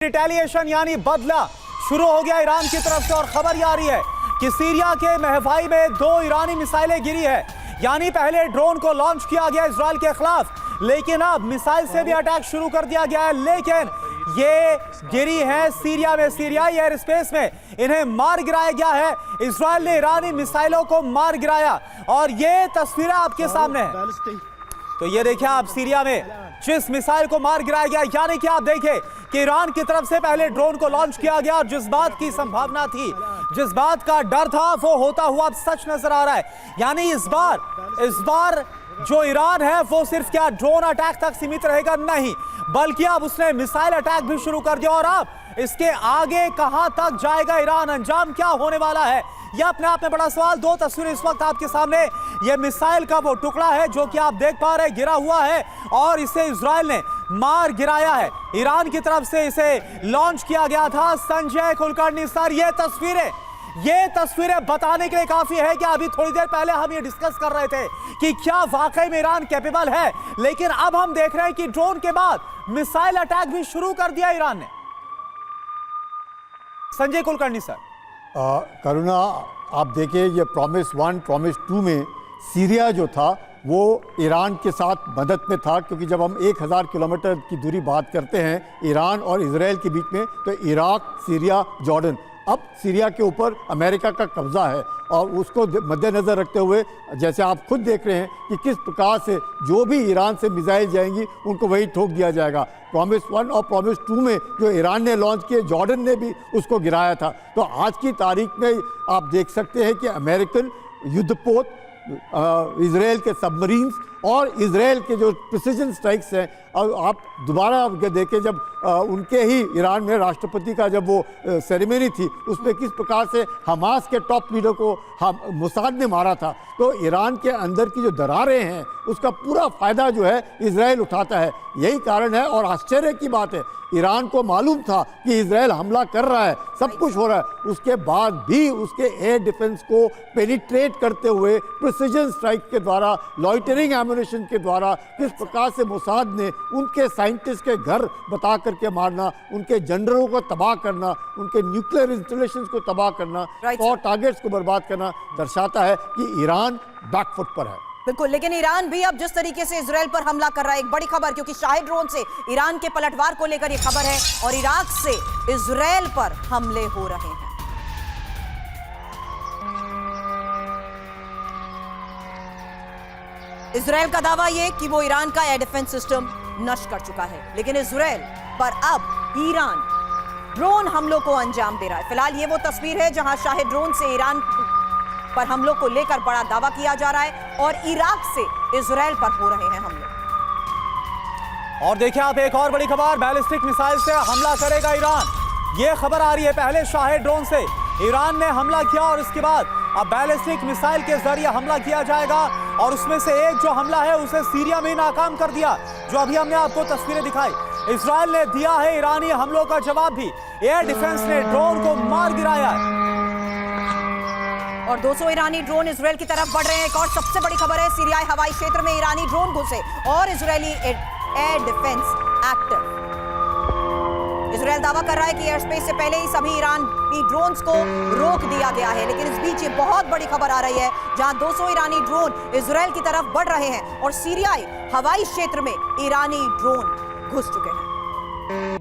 Retaliation यानी बदला शुरू हो गया ईरान की तरफ से और खबर ये आ रही है कि सीरिया के महफाई में 2 ईरानी मिसाइलें गिरी है। यानी पहले ड्रोन को लॉन्च किया गया इजराइल के खिलाफ, लेकिन अब मिसाइल से भी अटैक शुरू कर दिया गया है। लेकिन ये गिरी है सीरिया में, सीरियाई एयर स्पेस में इन्हें मार गिराया गया है। इजराइल ने ईरानी मिसाइलों को मार गिराया और ये तस्वीरें आपके सामने है। तो ये देखिए आप, सीरिया में जिस मिसाइल को मार गिराया गया, यानी कि आप देखें कि ईरान की तरफ से पहले ड्रोन को लॉन्च किया गया और जिस बात की संभावना थी, जिस बात का डर था, वो होता हुआ अब सच नजर आ रहा है। यानी इस बार जो ईरान है वो सिर्फ क्या ड्रोन अटैक तक सीमित रहेगा, नहीं, बल्कि अब उसने मिसाइल अटैक भी शुरू कर दिया। और अब इसके आगे कहां तक जाएगा ईरान, अंजाम क्या होने वाला है, यह अपने आप में बड़ा सवाल। 2 तस्वीरें इस वक्त आपके सामने। यह मिसाइल का वो टुकड़ा है जो कि आप देख पा रहे हैं गिरा हुआ है और इसे इजराइल ने मार गिराया है। ईरान की तरफ से इसे लॉन्च किया गया था। संजय कुलकर्णी सर, ये तस्वीरें बताने के लिए काफी है कि अभी थोड़ी देर पहले हम ये डिस्कस कर रहे थे कि क्या वाकई में ईरान कैपेबल है, लेकिन अब हम देख रहे हैं कि ड्रोन के बाद मिसाइल अटैक भी शुरू कर दिया ईरान ने। संजय कुलकर्णी सर। करुणा, आप देखिए ये प्रॉमिस 1 प्रॉमिस 2 में सीरिया जो था वो ईरान के साथ मदद में था, क्योंकि जब हम 1000 किलोमीटर की दूरी बात करते हैं ईरान और इजराइल के बीच में, तो इराक, सीरिया, जॉर्डन, अब सीरिया के ऊपर अमेरिका का कब्जा है और उसको मद्देनज़र रखते हुए जैसे आप खुद देख रहे हैं कि किस प्रकार से जो भी ईरान से मिसाइल जाएंगी उनको वही ठोक दिया जाएगा। प्रॉमिस 1 और प्रॉमिस 2 में जो ईरान ने लॉन्च किए, जॉर्डन ने भी उसको गिराया था। तो आज की तारीख में आप देख सकते हैं कि अमेरिकन युद्धपोत, इजराइल के सबमरीन्स और इजराइल के जो प्रिसिजन स्ट्राइक्स हैं, और आप दोबारा देखें जब उनके ही ईरान में राष्ट्रपति का जब वो सेरेमनी थी, उसमें किस प्रकार से हमास के टॉप लीडर को मोसाद ने मारा था। तो ईरान के अंदर की जो दरारें हैं उसका पूरा फ़ायदा जो है इजराइल उठाता है। यही कारण है और आश्चर्य की बात है, ईरान को मालूम था कि इजराइल हमला कर रहा है, सब कुछ हो रहा है, उसके बाद भी उसके एयर डिफेंस को पेनिट्रेट करते हुए प्रिसिजन स्ट्राइक के द्वारा, लॉइटरिंग एम्युनिशन के द्वारा किस प्रकार से मोसाद ने उनके साइंटिस्ट के घर बता करके मारना, उनके जनरलों को तबाह करना, उनके न्यूक्लियर इंस्टॉलेशंस को तबाह करना और टारगेट्स को बर्बाद करना दर्शाता है कि ईरान बैकफुट पर है। बिल्कुल, लेकिन ईरान भी अब जिस तरीके से इजराइल पर हमला कर रहा है, एक बड़ी खबर, क्योंकि शाहिद ड्रोन से ईरान के पलटवार को लेकर यह खबर है और इराक से इजराइल पर हमले हो रहे हैं। इजराइल का दावा यह कि वो ईरान का एयर डिफेंस सिस्टम नष्ट कर चुका है, लेकिन इजराइल पर अब ईरान ड्रोन हमलों को अंजाम दे रहा है। फिलहाल ये वो तस्वीर है जहां शाहिद ड्रोन से ईरान पर हमलों को लेकर बड़ा दावा किया जा रहा है और इराक से इजराइल पर हो रहे हैं हमले। और देखिए आप, एक और बड़ी खबर, बैलिस्टिक मिसाइल से हमला करेगा ईरान। यह खबर आ रही है, पहले शाहिद ड्रोन से ईरान ने हमला किया और इसके बाद अब बैलिस्टिक मिसाइल के जरिए हमला किया जाएगा और उसमें से एक जो हमला है उसे सीरिया में नाकाम कर दिया, जो अभी हमने आपको तस्वीरें दिखाई। इजराइल ने दिया है ईरानी हमलों का जवाब भी, एयर डिफेंस ने ड्रोन को मार गिराया है और 200 ईरानी ड्रोन इजराइल की तरफ बढ़ रहे हैं। एक और सबसे बड़ी खबर है, सीरियाई हवाई क्षेत्र में ईरानी ड्रोन घुसे और Israeli air defence active. Israel दावा कर रहा है कि एयर स्पेस से पहले ही सभी ईरानी ड्रोन्स को रोक दिया गया है, लेकिन इस बीच ये बहुत बड़ी खबर आ रही है जहां 200 ईरानी ड्रोन इजराइल की तरफ बढ़ रहे हैं और सीरियाई हवाई क्षेत्र में ईरानी ड्रोन घुस चुके हैं।